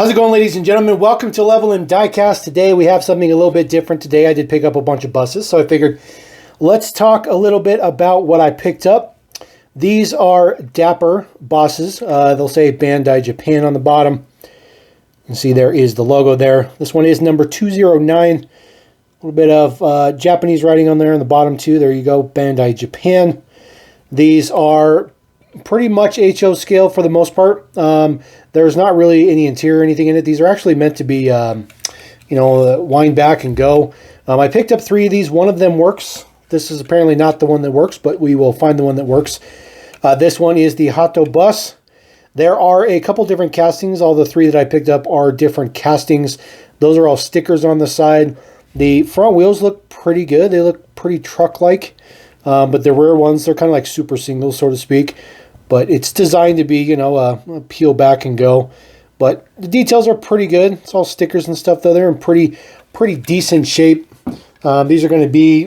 How's it going, ladies and gentlemen? Welcome to Level and Diecast. Today we have something a little bit different. Today I did pick up a bunch of buses, so I figured let's talk a little bit about what I picked up. These are Dapper buses. They'll say Bandai Japan on the bottom. You can see there is the logo there. This one is number 209. A little bit of Japanese writing on there on the bottom too. There you go, Bandai Japan. These are pretty much HO scale for the most part. There's not really any interior or anything in it. These are actually meant to be, wind back and go. I picked up 3 of these. One of them works. This is apparently not the one that works, but we will find the one that works. This one is the Hato bus. There are a couple different castings. All the 3 that I picked up are different castings. Those are all stickers on the side. The front wheels look pretty good. They look pretty truck-like. But the rear ones, they're kind of like super singles, so to speak. But it's designed to be, peel back and go. But the details are pretty good. It's all stickers and stuff, though. They're in pretty decent shape. These are going to be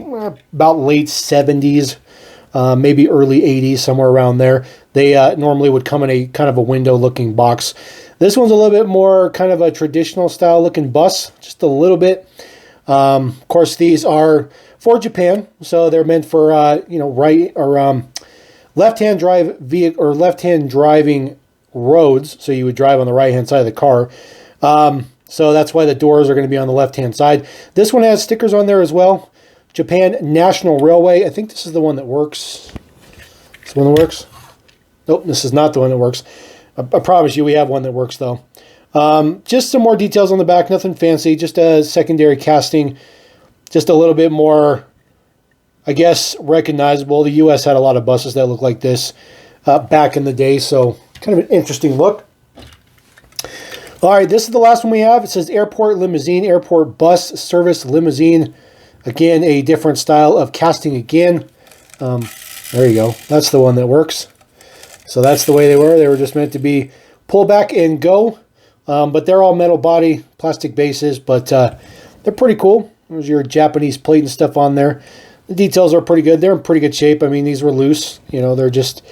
about late 70s, maybe early 80s, somewhere around there. They normally would come in a kind of a window-looking box. This one's a little bit more kind of a traditional style-looking bus, just a little bit. Of course, these are for Japan, so they're meant for right or left-hand drive vehicle or left-hand driving roads. So you would drive on the right-hand side of the car. So that's why the doors are going to be on the left-hand side. This one has stickers on there as well. Japan National Railway. I think this is the one that works. This the one that works? Nope, this is not the one that works. I promise you we have one that works, though. Just some more details on the back. Nothing fancy. Just a secondary casting. Just a little bit more, I guess, recognizable. The U.S. had a lot of buses that look like this back in the day, so kind of an interesting look. All right, this is the last one we have. It says Airport Limousine, Airport Bus Service Limousine. Again, a different style of casting again. There you go. That's the one that works. So that's the way they were. They were just meant to be pull back and go. But they're all metal body, plastic bases, but they're pretty cool. There's your Japanese plate and stuff on there. The details are pretty good. They're in pretty good shape. I mean, these were loose. They're just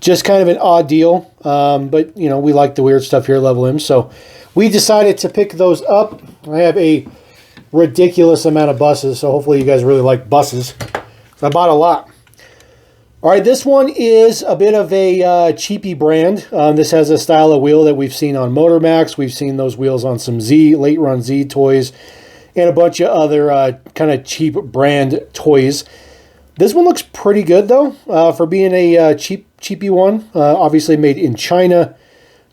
kind of an odd deal. But, we like the weird stuff here at Level M. So we decided to pick those up. I have a ridiculous amount of buses, so hopefully you guys really like buses. So I bought a lot. All right, this one is a bit of a cheapy brand. This has a style of wheel that we've seen on Motor Max. We've seen those wheels on some late run Z toys and a bunch of other kind of cheap brand toys. This one looks pretty good, though, for being a cheapy one. Obviously made in China.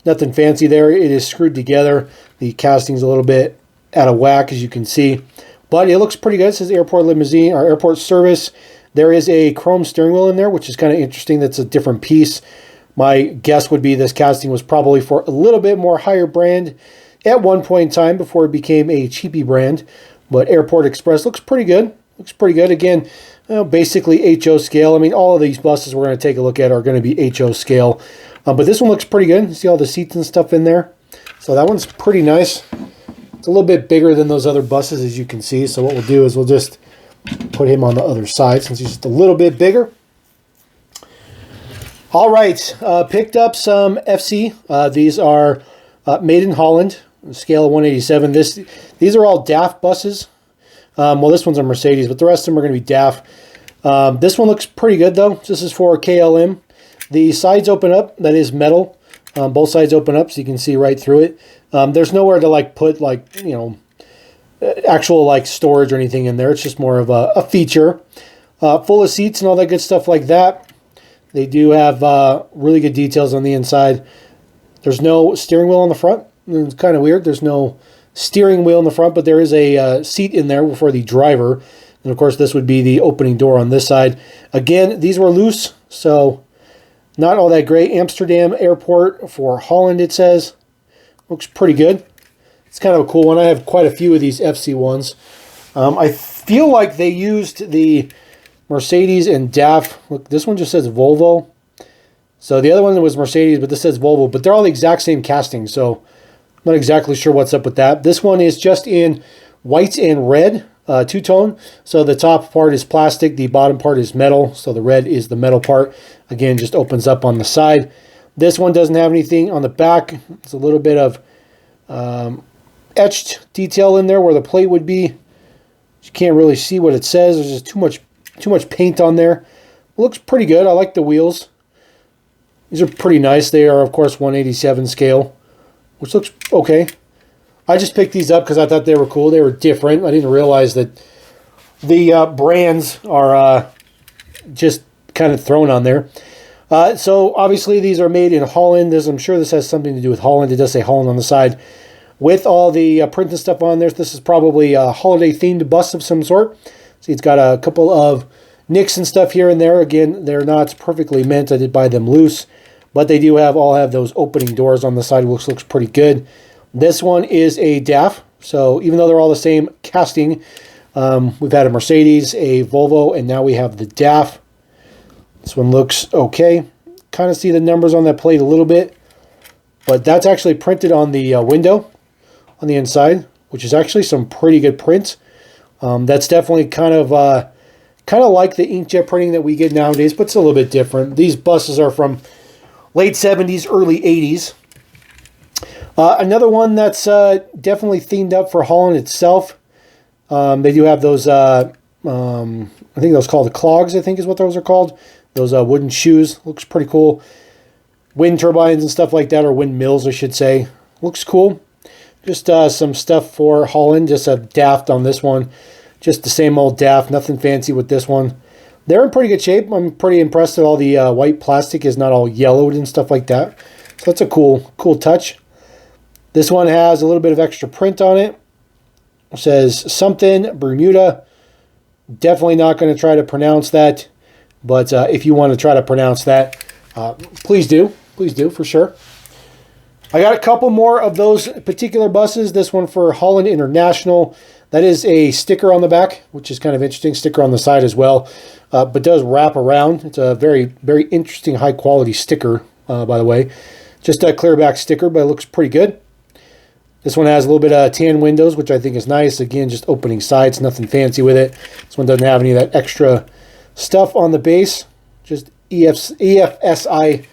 Nothing fancy there. It is screwed together. The casting's a little bit out of whack, as you can see. But it looks pretty good. It says Airport Limousine or Airport Service. There is a chrome steering wheel in there, which is kind of interesting. That's a different piece. My guess would be this casting was probably for a little bit more higher brand at one point in time before it became a cheapy brand. But Airport Express looks pretty good. Looks pretty good. Again, basically HO scale. I mean, all of these buses we're going to take a look at are going to be HO scale. But this one looks pretty good. You see all the seats and stuff in there. So that one's pretty nice. It's a little bit bigger than those other buses, as you can see. So what we'll do is we'll just put him on the other side since he's just a little bit bigger. All right, picked up some FC. These are made in Holland, scale of 187. These are all DAF buses. Well, this one's a Mercedes, but the rest of them are going to be DAF. This one looks pretty good, though. This is for KLM. The sides open up. That is metal. Both sides open up, so you can see right through it. There's nowhere to put actual storage or anything in there. It's just more of a feature. Full of seats and all that good stuff like that. They do have really good details on the inside. There's no steering wheel on the front. It's kind of weird. There's no steering wheel in the front, but there is a seat in there for the driver. And of course, this would be the opening door on this side. Again, these were loose, so not all that great. Amsterdam Airport for Holland, it says. Looks pretty good. It's kind of a cool one. I have quite a few of these FC ones. I feel like they used the Mercedes and DAF. Look, this one just says Volvo. So the other one was Mercedes, but this says Volvo. But they're all the exact same casting, so I'm not exactly sure what's up with that. This one is just in white and red, two-tone. So the top part is plastic. The bottom part is metal. So the red is the metal part. Again, just opens up on the side. This one doesn't have anything on the back. It's a little bit of etched detail in there where the plate would be. You can't really see what it says. There's just too much paint on there. It looks pretty good. I like the wheels. These are pretty nice. They are, of course, 1/87 scale, which looks okay. I just picked these up because I thought they were cool. They were different. I didn't realize that the brands are just kind of thrown on there. So obviously these are made in Holland. I'm sure this has something to do with Holland. It does say Holland on the side. With all the print and stuff on there, this is probably a holiday-themed bus of some sort. See, it's got a couple of nicks and stuff here and there. Again, they're not perfectly mint. I did buy them loose. But they do all have those opening doors on the side, which looks pretty good. This one is a DAF. So even though they're all the same casting, we've had a Mercedes, a Volvo, and now we have the DAF. This one looks okay. Kind of see the numbers on that plate a little bit. But that's actually printed on the window on the inside, which is actually some pretty good print. That's definitely kind of like the inkjet printing that we get nowadays, but it's a little bit different. These buses are from late 70s, early 80s. Another one that's definitely themed up for Holland itself. They do have those, I think those called the clogs, I think is what those are called. Those wooden shoes. Looks pretty cool. Wind turbines and stuff like that, or windmills, I should say. Looks cool. Just some stuff for Holland. Just a DAF on this one. Just the same old DAF. Nothing fancy with this one. They're in pretty good shape. I'm pretty impressed that all the white plastic is not all yellowed and stuff like that. So that's a cool touch. This one has a little bit of extra print on it. It says something Bermuda. Definitely not going to try to pronounce that. But if you want to try to pronounce that, please do. Please do, for sure. I got a couple more of those particular buses. This one for Holland International. That is a sticker on the back, which is kind of interesting. Sticker on the side as well, but does wrap around. It's a very, very interesting, high-quality sticker, by the way. Just a clear back sticker, but it looks pretty good. This one has a little bit of tan windows, which I think is nice. Again, just opening sides, nothing fancy with it. This one doesn't have any of that extra stuff on the base. Just EFSI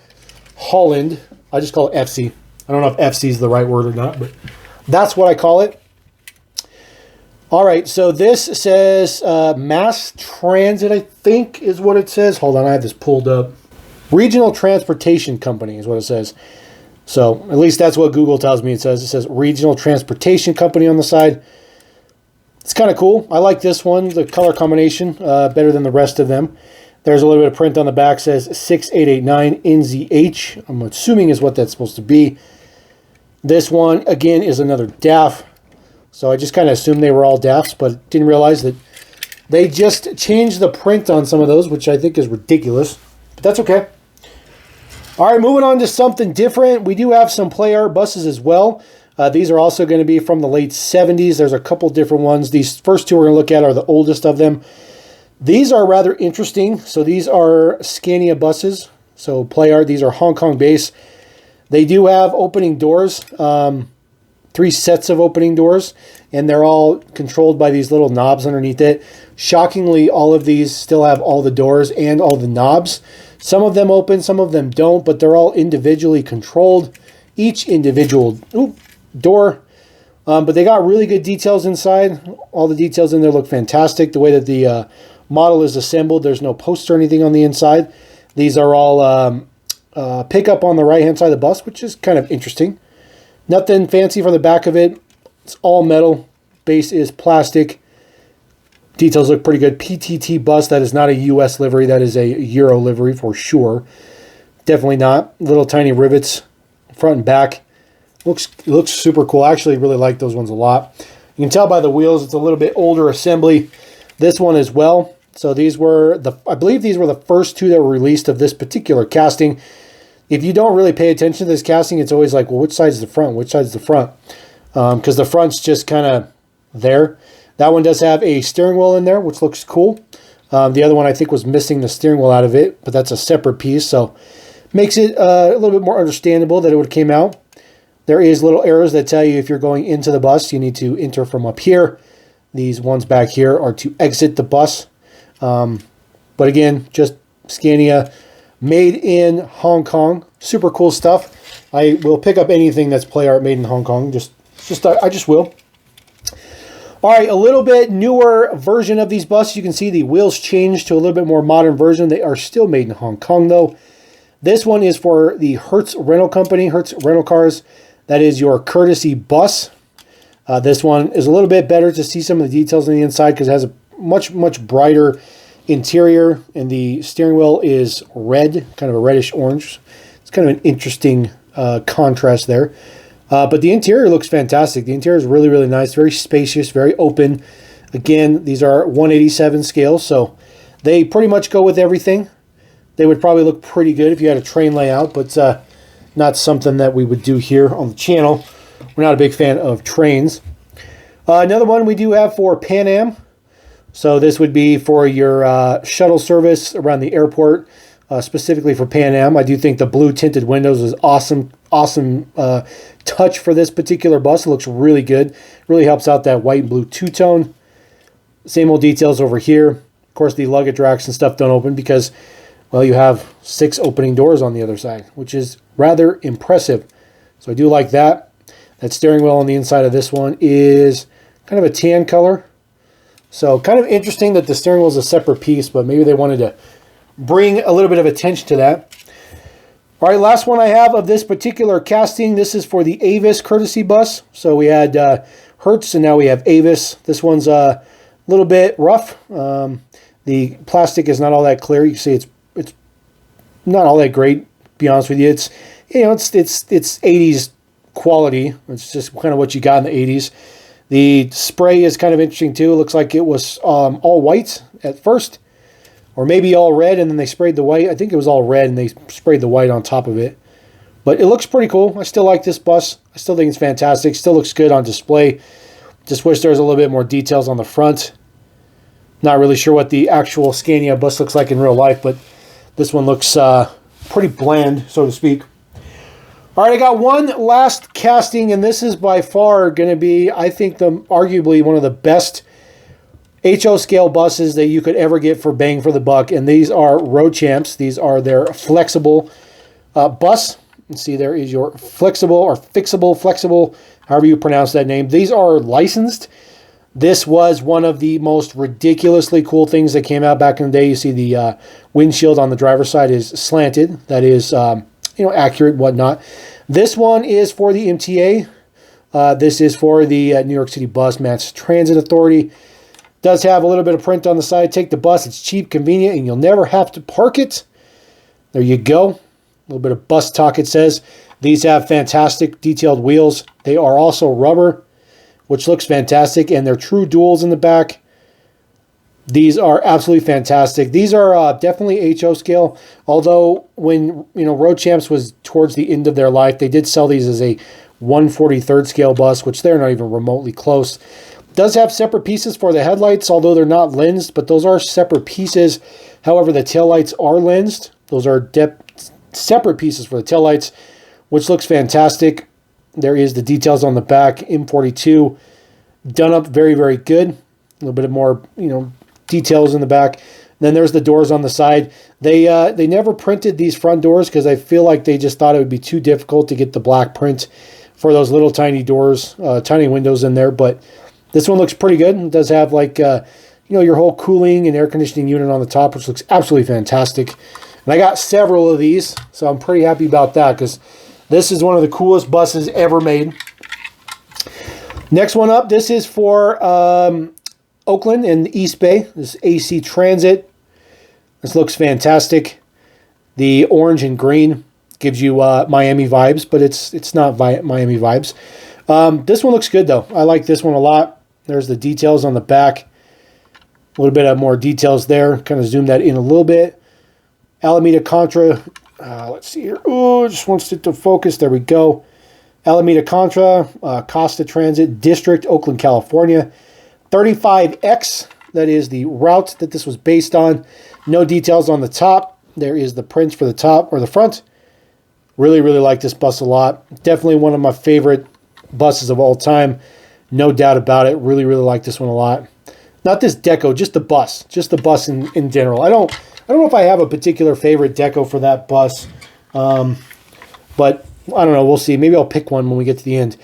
Holland. I just call it FC. I don't know if FC is the right word or not, but that's what I call it. All right, so this says Mass Transit, I think is what it says. Hold on, I have this pulled up. Regional Transportation Company is what it says. So at least that's what Google tells me it says. It says Regional Transportation Company on the side. It's kind of cool. I like this one, the color combination, better than the rest of them. There's a little bit of print on the back, says 6889 NZH. I'm assuming is what that's supposed to be. This one, again, is another DAF. So I just kind of assumed they were all DAFs, but didn't realize that they just changed the print on some of those, which I think is ridiculous. But that's okay. All right, moving on to something different. We do have some play art buses as well. These are also going to be from the late 70s. There's a couple different ones. These first two we're going to look at are the oldest of them. These are rather interesting. So these are Scania buses. So play art. These are Hong Kong base. They do have opening doors. 3 sets of opening doors, and they're all controlled by these little knobs underneath it. Shockingly, all of these still have all the doors and all the knobs. Some of them open, some of them don't, but they're all individually controlled. Each individual door, but they got really good details inside. All the details in there look fantastic. The way that the model is assembled, there's no posts or anything on the inside. These are all pickup on the right-hand side of the bus, which is kind of interesting. Nothing fancy for the back of it. It's all metal. Base is plastic. Details look pretty good. PTT bus. That is not a US livery. That is a Euro livery for sure. Definitely not. Little tiny rivets, front and back. Looks super cool. I actually really like those ones a lot. You can tell by the wheels, it's a little bit older assembly. This one as well. So these were I believe these were the first 2 that were released of this particular casting. If you don't really pay attention to this casting, it's always like, well, which side's the front? Which side's the front? Because the front's just kind of there. That one does have a steering wheel in there, which looks cool. The other one I think was missing the steering wheel out of it, but that's a separate piece, so makes it a little bit more understandable that it would have came out. There is little arrows that tell you if you're going into the bus, you need to enter from up here. These ones back here are to exit the bus. But again, just Scania. Made in Hong Kong. Super cool stuff. I will pick up anything that's play art made in Hong Kong. Just I just will. All right, a little bit newer version of these buses. You can see the wheels changed to a little bit more modern version. They are still made in Hong Kong, though. This one is for the Hertz Rental Company, Hertz Rental Cars. That is your courtesy bus. This one is a little bit better to see some of the details on the inside because it has a much, much brighter interior, and the steering wheel is red, kind of a reddish orange. It's kind of an interesting contrast there. But the interior looks fantastic. The interior is really, really nice, very spacious, very open. Again, these are 187 scales, so they pretty much go with everything. They would probably look pretty good if you had a train layout, but not something that we would do here on the channel. We're not a big fan of trains. Another one we do have for Pan Am. So this would be for your shuttle service around the airport, specifically for Pan Am. I do think the blue tinted windows is awesome touch for this particular bus. It looks really good. Really helps out that white and blue two-tone. Same old details over here. Of course, the luggage racks and stuff don't open because, well, you have 6 opening doors on the other side, which is rather impressive. So I do like that. That steering wheel on the inside of this one is kind of a tan color. So kind of interesting that the steering wheel is a separate piece, but maybe they wanted to bring a little bit of attention to that. All right, last one I have of this particular casting. This is for the Avis courtesy bus. So we had Hertz, and now we have Avis. This one's a little bit rough. The plastic is not all that clear. You can see it's not all that great, to be honest with you. It's, you know, it's 80s quality. It's just kind of what you got in the 80s. The spray is kind of interesting too. It looks like it was all white at first, or maybe all red, and then they sprayed the white. I think it was all red, and they sprayed the white on top of it. But it looks pretty cool. I still like this bus. I still think it's fantastic. Still looks good on display. Just wish there was a little bit more details on the front. Not really sure what the actual Scania bus looks like in real life, but this one looks pretty bland, so to speak. All right, I got one last casting, and this is by far going to be, I think, arguably one of the best HO scale buses that you could ever get for bang for the buck, and these are Road Champs. These are their flexible bus. You see there is your flexible, however you pronounce that name. These are licensed. This was one of the most ridiculously cool things that came out back in the day. You see the windshield on the driver's side is slanted. That is, accurate, whatnot. This one is for the MTA. This is for the New York City Bus Mass Transit Authority. Does have a little bit of print on the side. Take the bus. It's cheap, convenient, and you'll never have to park it. There you go. A little bit of bus talk, it says. These have fantastic detailed wheels. They are also rubber, which looks fantastic, and they're true duals in the back. These are absolutely fantastic. These are definitely HO scale, although when Road Champs was towards the end of their life, they did sell these as a 1/43rd scale bus, which they're not even remotely close. Does have separate pieces for the headlights, although they're not lensed, but those are separate pieces. However, the taillights are lensed. Those are separate pieces for the taillights, which looks fantastic. There is the details on the back, M42, done up very, very good. A little bit more, details in the back. Then there's the doors on the side. They never printed these front doors because I feel like they just thought it would be too difficult to get the black print for those little tiny doors, tiny windows in there. But this one looks pretty good. It does have your whole cooling and air conditioning unit on the top, which looks absolutely fantastic. And I got several of these, so I'm pretty happy about that because this is one of the coolest buses ever made. Next one up, this is for Oakland and the East Bay. This is AC Transit. This looks fantastic. The orange and green gives you Miami vibes, but it's not Miami vibes. This one looks good, though. I like this one a lot. There's the details on the back. A little bit of more details there. Kind of zoom that in a little bit. Alameda Contra. Let's see here. Oh, just wants it to focus. There we go. Alameda Contra, Costa Transit District, Oakland, California. 35X, that is the route that this was based on. No details on the top. There is the prints for the top or the front. Really, really like this bus a lot. Definitely one of my favorite buses of all time. No doubt about it. Really, really like this one a lot. Not this deco, just the bus. Just the bus in general. I don't know if I have a particular favorite deco for that bus. But I don't know. We'll see. Maybe I'll pick one when we get to the end.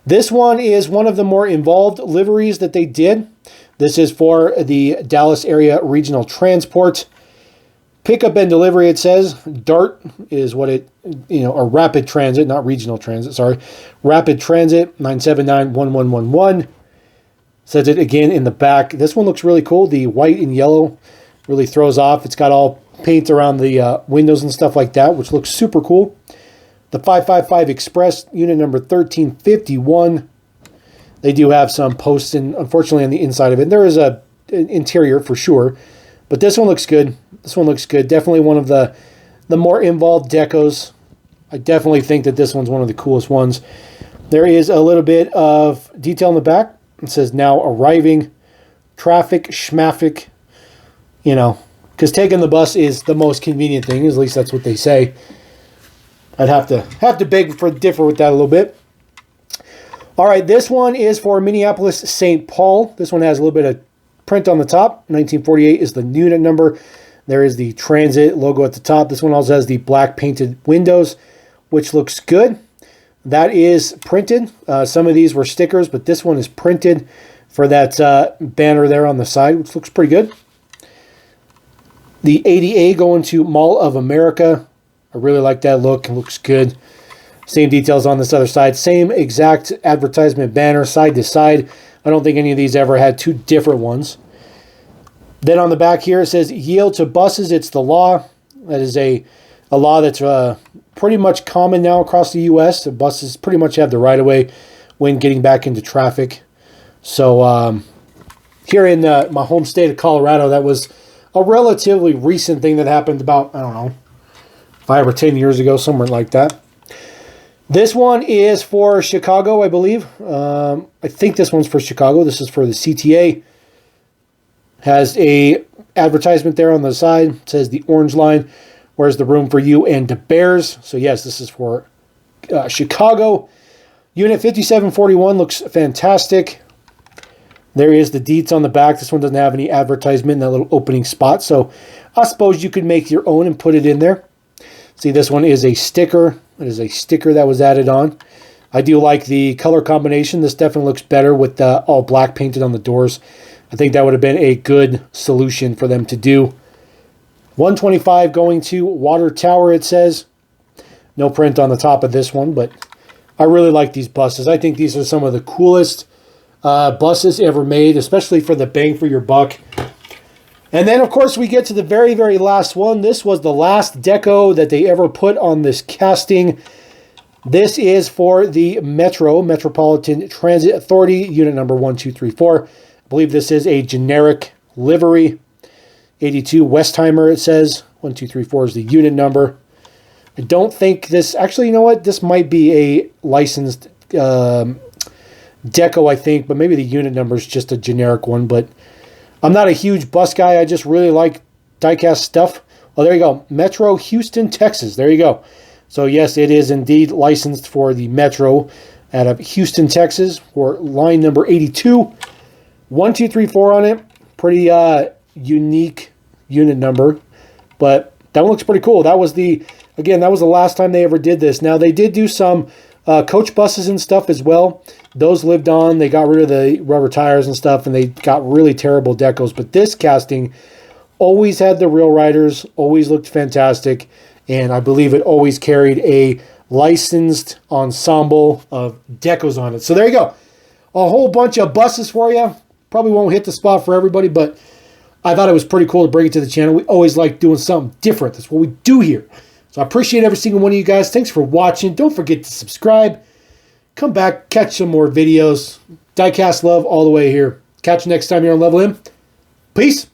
This one is one of the more involved liveries that they did. This is for the Dallas area regional transport. Pickup and delivery, it says. DART is what it, or rapid transit, not regional transit, sorry. Rapid transit, 979-1111. Says it again in the back. This one looks really cool. The white and yellow really throws off. It's got all paint around the windows and stuff like that, which looks super cool. The 555 Express, unit number 1351. They do have some posts, unfortunately, on the inside of it. There is an interior for sure, but this one looks good. This one looks good. Definitely one of the more involved decos. I definitely think that this one's one of the coolest ones. There is a little bit of detail in the back. It says now arriving, traffic, schmaffic, because taking the bus is the most convenient thing. At least that's what they say. I'd have to beg for differ with that a little bit. All right, this one is for Minneapolis St. Paul. This one has a little bit of print on the top. 1948 is the unit number. There is the transit logo at the top. This one also has the black painted windows, which looks good. That is printed. Some of these were stickers, but this one is printed for that banner there on the side, which looks pretty good. The ADA going to Mall of America. I really like that look. It looks good. Same details on this other side. Same exact advertisement banner, side to side. I don't think any of these ever had two different ones. Then on the back here, it says, yield to buses, it's the law. That is a law that's pretty much common now across the U.S. The buses pretty much have the right-of-way when getting back into traffic. So here in my home state of Colorado, that was a relatively recent thing that happened about, 5 or 10 years ago, somewhere like that. This one is for Chicago, I believe. I think this one's for Chicago. This is for the CTA. Has a advertisement there on the side. It says the orange line. Where's the room for you and the Bears? So yes, this is for Chicago. Unit 5741 looks fantastic. There is the deets on the back. This one doesn't have any advertisement in that little opening spot. So I suppose you could make your own and put it in there. See, this one is a sticker. It is a sticker that was added on. I do like the color combination. This definitely looks better with all black painted on the doors. I think that would have been a good solution for them to do. 125 going to Water Tower, it says. No print on the top of this one, but I really like these buses. I think these are some of the coolest buses ever made, especially for the bang for your buck. And then, of course, we get to the very, very last one. This was the last deco that they ever put on this casting. This is for the Metropolitan Transit Authority, unit number 1234. I believe this is a generic livery. 82 Westheimer, it says. 1234 is the unit number. I don't think this... Actually, you know what? This might be a licensed deco, I think. But maybe the unit number is just a generic one. But I'm not a huge bus guy. I just really like diecast stuff. Oh, there you go. Metro Houston, Texas. There you go. So, yes, it is indeed licensed for the Metro out of Houston, Texas, for line number 82. 1234 on it. Pretty unique unit number. But that one looks pretty cool. That was the last time they ever did this. Now, they did do some coach buses and stuff as well. Those lived on. They got rid of the rubber tires and stuff, and they got really terrible decos. But this casting always had the real riders, always looked fantastic, and I believe it always carried a licensed ensemble of decos on it. So there you go. A whole bunch of buses for you. Probably won't hit the spot for everybody, but I thought it was pretty cool to bring it to the channel. We always like doing something different. That's what we do here. So I appreciate every single one of you guys. Thanks for watching. Don't forget to subscribe. Come back, catch some more videos. Diecast love all the way here. Catch you next time here on Level M. Peace.